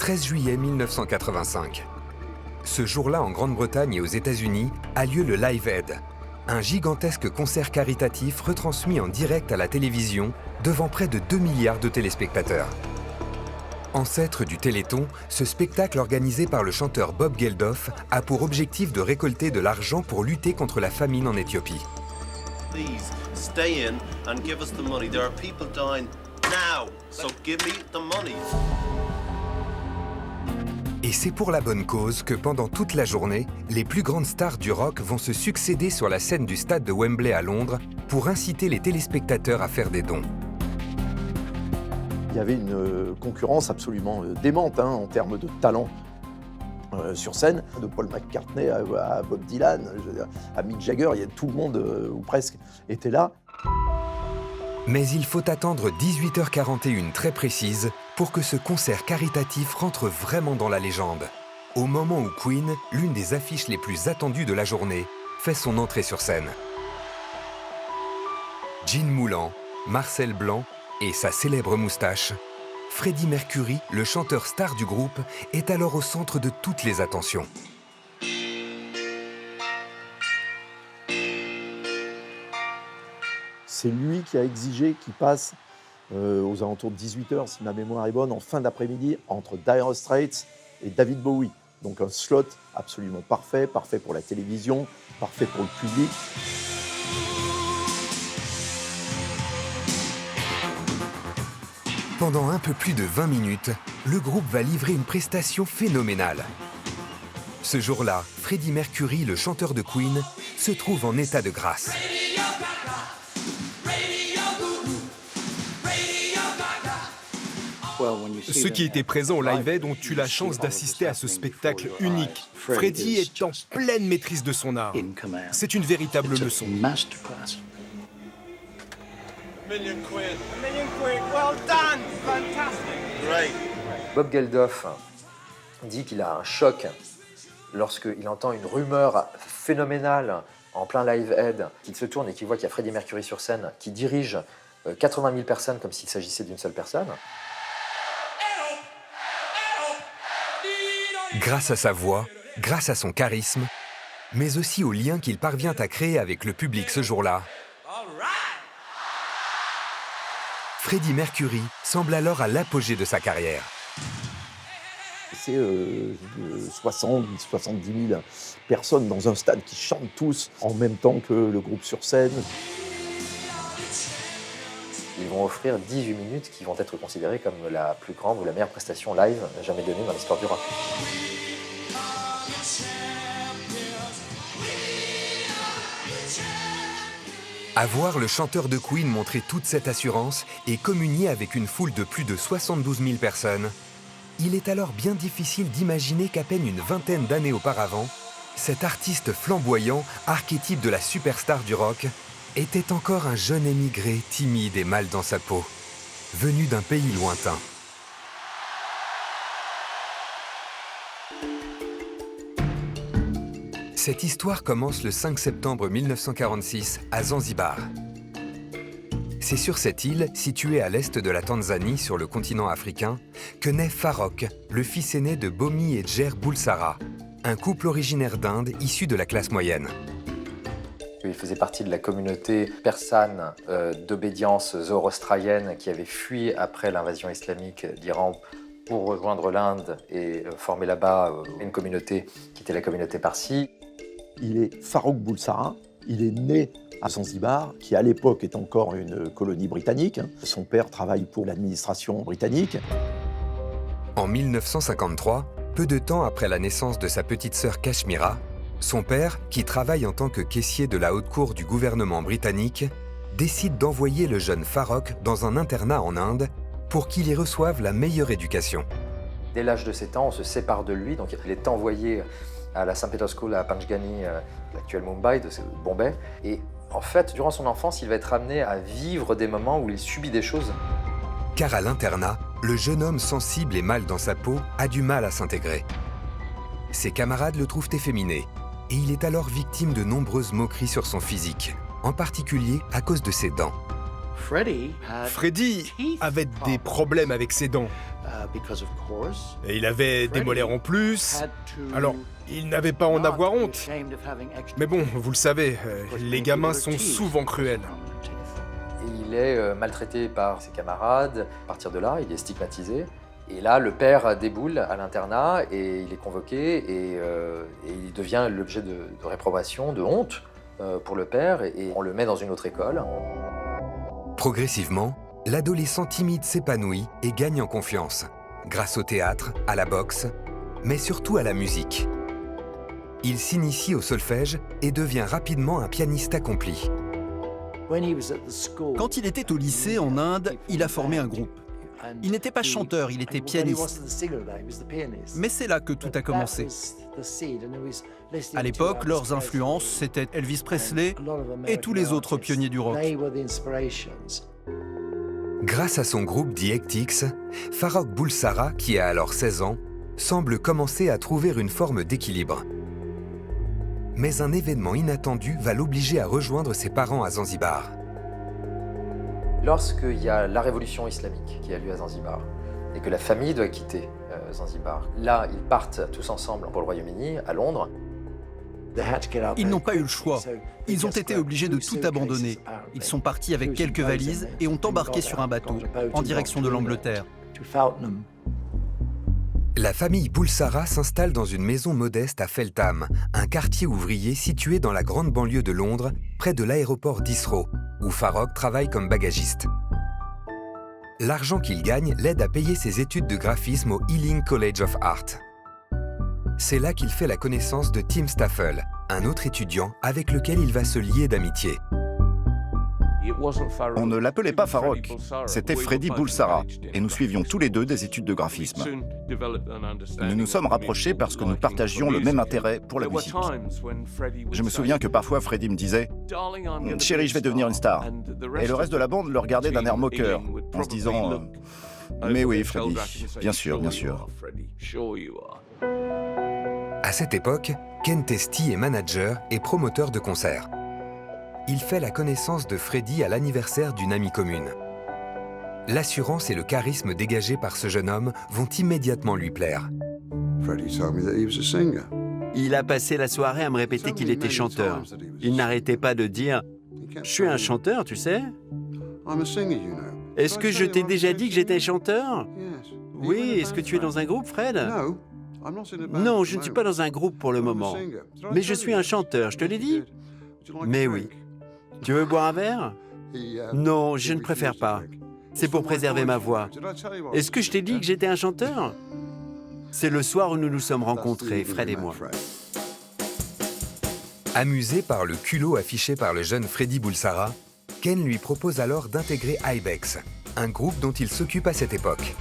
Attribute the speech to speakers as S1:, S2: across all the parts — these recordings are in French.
S1: 13 juillet 1985. Ce jour-là, en Grande-Bretagne et aux États-Unis, a lieu le Live Aid, un gigantesque concert caritatif retransmis en direct à la télévision devant près de 2 milliards de téléspectateurs. Ancêtre du Téléthon, ce spectacle organisé par le chanteur Bob Geldof a pour objectif de récolter de l'argent pour lutter contre la famine en Éthiopie.
S2: Please stay in and give us the money. There are people dying now, so give me the money.
S1: Et c'est pour la bonne cause que pendant toute la journée, les plus grandes stars du rock vont se succéder sur la scène du stade de Wembley à Londres pour inciter les téléspectateurs à faire des dons.
S3: Il y avait une concurrence absolument démente en termes de talent sur scène, de Paul McCartney à Bob Dylan, à Mick Jagger, tout le monde, ou presque, était là.
S1: Mais il faut attendre 18h41 très précise pour que ce concert caritatif rentre vraiment dans la légende, au moment où Queen, l'une des affiches les plus attendues de la journée, fait son entrée sur scène. Jean Mouland, Marcel Blanc et sa célèbre moustache, Freddie Mercury, le chanteur star du groupe, est alors au centre de toutes les attentions.
S3: C'est lui qui a exigé qu'il passe aux alentours de 18h, si ma mémoire est bonne, en fin d'après-midi, entre Dire Straits et David Bowie. Donc un slot absolument parfait, parfait pour la télévision, parfait pour le public.
S1: Pendant un peu plus de 20 minutes, le groupe va livrer une prestation phénoménale. Ce jour-là, Freddie Mercury, le chanteur de Queen, se trouve en état de grâce.
S4: Ceux qui étaient présents au Live Aid ont eu la chance d'assister à ce spectacle unique. Freddie est en pleine maîtrise de son art. C'est une véritable leçon.
S5: Bob Geldof dit qu'il a un choc lorsqu'il entend une rumeur phénoménale en plein Live Aid, qu'il se tourne et qu'il voit qu'il y a Freddie Mercury sur scène, qui dirige 80 000 personnes comme s'il s'agissait d'une seule personne.
S1: Grâce à sa voix, grâce à son charisme, mais aussi au lien qu'il parvient à créer avec le public ce jour-là, Freddie Mercury semble alors à l'apogée de sa carrière.
S3: C'est 70 000 personnes dans un stade qui chantent tous en même temps que le groupe sur scène.
S5: Ils vont offrir 18 minutes qui vont être considérées comme la plus grande ou la meilleure prestation live jamais donnée dans l'histoire du rock.
S1: À voir le chanteur de Queen montrer toute cette assurance et communier avec une foule de plus de 72 000 personnes, il est alors bien difficile d'imaginer qu'à peine une vingtaine d'années auparavant, cet artiste flamboyant, archétype de la superstar du rock, était encore un jeune émigré timide et mal dans sa peau, venu d'un pays lointain. Cette histoire commence le 5 septembre 1946 à Zanzibar. C'est sur cette île, située à l'est de la Tanzanie, sur le continent africain, que naît Farok, le fils aîné de Bomi et Jer Bulsara, un couple originaire d'Inde issu de la classe moyenne.
S5: Il faisait partie de la communauté persane d'obédience zoroastrienne qui avait fui après l'invasion islamique d'Iran pour rejoindre l'Inde et former là-bas une communauté qui était la communauté parsi.
S3: Il est Farok Bulsara, il est né à Zanzibar, qui à l'époque est encore une colonie britannique. Son père travaille pour l'administration britannique.
S1: En 1953, peu de temps après la naissance de sa petite sœur Kashmira, son père, qui travaille en tant que caissier de la haute cour du gouvernement britannique, décide d'envoyer le jeune Farok dans un internat en Inde pour qu'il y reçoive la meilleure éducation.
S5: Dès l'âge de 7 ans, on se sépare de lui, donc il est envoyé à la St. Peter's School à Panchgani, l'actuel Mumbai, de Bombay. Et en fait, durant son enfance, il va être amené à vivre des moments où il subit des choses.
S1: Car à l'internat, le jeune homme sensible et mal dans sa peau a du mal à s'intégrer. Ses camarades le trouvent efféminé, et il est alors victime de nombreuses moqueries sur son physique, en particulier à cause de ses dents.
S4: Freddie avait des problèmes avec ses dents. Et il avait des molaires en plus. Alors, il n'avait pas à en avoir honte. Mais bon, vous le savez, les gamins sont souvent cruels.
S5: Il est maltraité par ses camarades. À partir de là, il est stigmatisé. Et là, le père déboule à l'internat et il est convoqué et il devient l'objet de réprobation, de honte pour le père et on le met dans une autre école.
S1: Progressivement, l'adolescent timide s'épanouit et gagne en confiance, grâce au théâtre, à la boxe, mais surtout à la musique. Il s'initie au solfège et devient rapidement un pianiste accompli.
S6: Quand il était au lycée en Inde, il a formé un groupe. Il n'était pas chanteur, il était pianiste. Mais c'est là que tout a commencé. À l'époque, leurs influences, c'était Elvis Presley et tous les autres pionniers du rock.
S1: Grâce à son groupe The Hectics, Farrokh Bulsara, qui a alors 16 ans, semble commencer à trouver une forme d'équilibre. Mais un événement inattendu va l'obliger à rejoindre ses parents à Zanzibar.
S5: Lorsqu'il y a la révolution islamique qui a lieu à Zanzibar et que la famille doit quitter Zanzibar, là, ils partent tous ensemble pour le Royaume-Uni, à Londres.
S6: Ils n'ont pas eu le choix. Ils ont été obligés de tout abandonner. Ils sont partis avec quelques valises et ont embarqué sur un bateau en direction de l'Angleterre.
S1: La famille Bulsara s'installe dans une maison modeste à Feltham, un quartier ouvrier situé dans la grande banlieue de Londres, près de l'aéroport d'Heathrow, où Farrokh travaille comme bagagiste. L'argent qu'il gagne l'aide à payer ses études de graphisme au Ealing College of Art. C'est là qu'il fait la connaissance de Tim Staffel, un autre étudiant avec lequel il va se lier d'amitié.
S7: On ne l'appelait pas Farrokh, c'était Freddy Bulsara, et nous suivions tous les deux des études de graphisme. Nous nous sommes rapprochés parce que nous partagions le même intérêt pour la musique. Je me souviens que parfois Freddy me disait « Chérie, je vais devenir une star ». Et le reste de la bande le regardait d'un air moqueur, en se disant « Mais oui, Freddy, bien sûr, bien sûr ».
S1: À cette époque, Ken Testy est manager et promoteur de concerts. Il fait la connaissance de Freddy à l'anniversaire d'une amie commune. L'assurance et le charisme dégagés par ce jeune homme vont immédiatement lui plaire.
S8: Il a passé la soirée à me répéter qu'il était chanteur. Il n'arrêtait pas de dire « Je suis un chanteur, tu sais ?»« Est-ce que je t'ai déjà dit que j'étais chanteur ?»« Oui, est-ce que tu es dans un groupe, Fred ?»« Non, je ne suis pas dans un groupe pour le moment. Mais je suis un chanteur, je te l'ai dit ?»« Mais oui. Tu veux boire un verre ?»« Non, je ne préfère pas. C'est pour préserver ma voix. Est-ce que je t'ai dit que j'étais un chanteur ?» C'est le soir où nous nous sommes rencontrés, Fred et moi.
S1: Amusé par le culot affiché par le jeune Freddy Bulsara, Ken lui propose alors d'intégrer Ibex, un groupe dont il s'occupe à cette époque.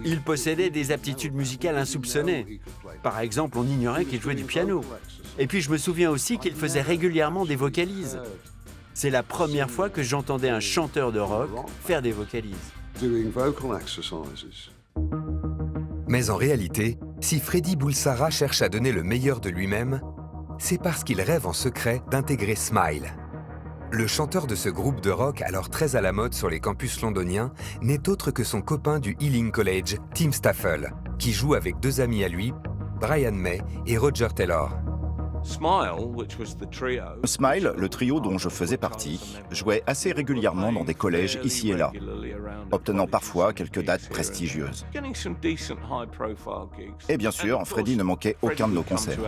S8: Il possédait des aptitudes musicales insoupçonnées. Par exemple, on ignorait qu'il jouait du piano. Et puis je me souviens aussi qu'il faisait régulièrement des vocalises. C'est la première fois que j'entendais un chanteur de rock faire des vocalises.
S1: Mais en réalité, si Freddy Bulsara cherche à donner le meilleur de lui-même, c'est parce qu'il rêve en secret d'intégrer Smile. Le chanteur de ce groupe de rock, alors très à la mode sur les campus londoniens, n'est autre que son copain du Ealing College, Tim Staffel, qui joue avec deux amis à lui, Brian May et Roger Taylor.
S7: Smile, le trio dont je faisais partie, jouait assez régulièrement dans des collèges ici et là, obtenant parfois quelques dates prestigieuses. Et bien sûr, Freddy ne manquait aucun de nos concerts.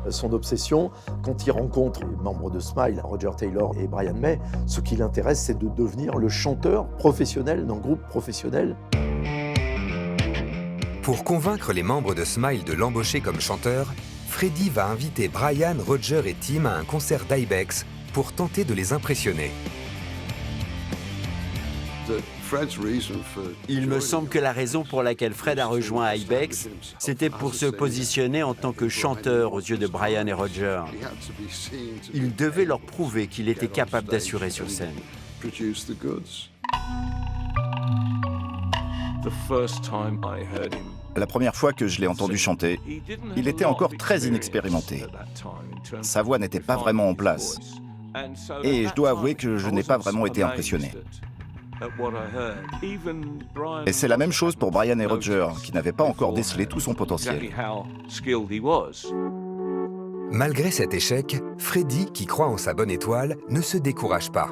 S3: Son obsession, quand il rencontre les membres de Smile, Roger Taylor et Brian May, ce qui l'intéresse, c'est de devenir le chanteur professionnel d'un groupe professionnel.
S1: Pour convaincre les membres de Smile de l'embaucher comme chanteur, Freddy va inviter Brian, Roger et Tim à un concert d'Ibex pour tenter de les impressionner.
S8: Il me semble que la raison pour laquelle Fred a rejoint Ibex, c'était pour se positionner en tant que chanteur aux yeux de Brian et Roger. Il devait leur prouver qu'il était capable d'assurer sur scène.
S7: La première fois que je l'ai entendu chanter, il était encore très inexpérimenté. Sa voix n'était pas vraiment en place. Et je dois avouer que je n'ai pas vraiment été impressionné. Et c'est la même chose pour Brian et Roger, qui n'avaient pas encore décelé tout son potentiel.
S1: Malgré cet échec, Freddie, qui croit en sa bonne étoile, ne se décourage pas.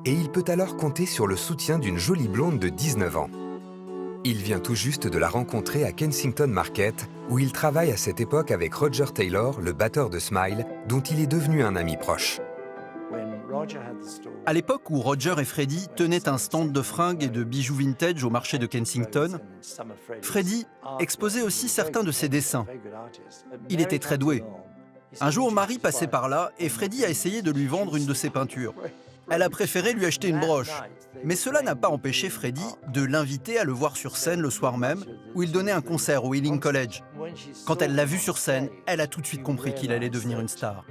S1: Et il peut alors compter sur le soutien d'une jolie blonde de 19 ans. Il vient tout juste de la rencontrer à Kensington Market, où il travaille à cette époque avec Roger Taylor, le batteur de Smile, dont il est devenu un ami proche.
S6: À l'époque où Roger et Freddie tenaient un stand de fringues et de bijoux vintage au marché de Kensington, Freddie exposait aussi certains de ses dessins. Il était très doué. Un jour, Mary passait par là et Freddie a essayé de lui vendre une de ses peintures. Elle a préféré lui acheter une broche. Mais cela n'a pas empêché Freddie de l'inviter à le voir sur scène le soir même, où il donnait un concert au Ealing College. Quand elle l'a vu sur scène, elle a tout de suite compris qu'il allait devenir une star.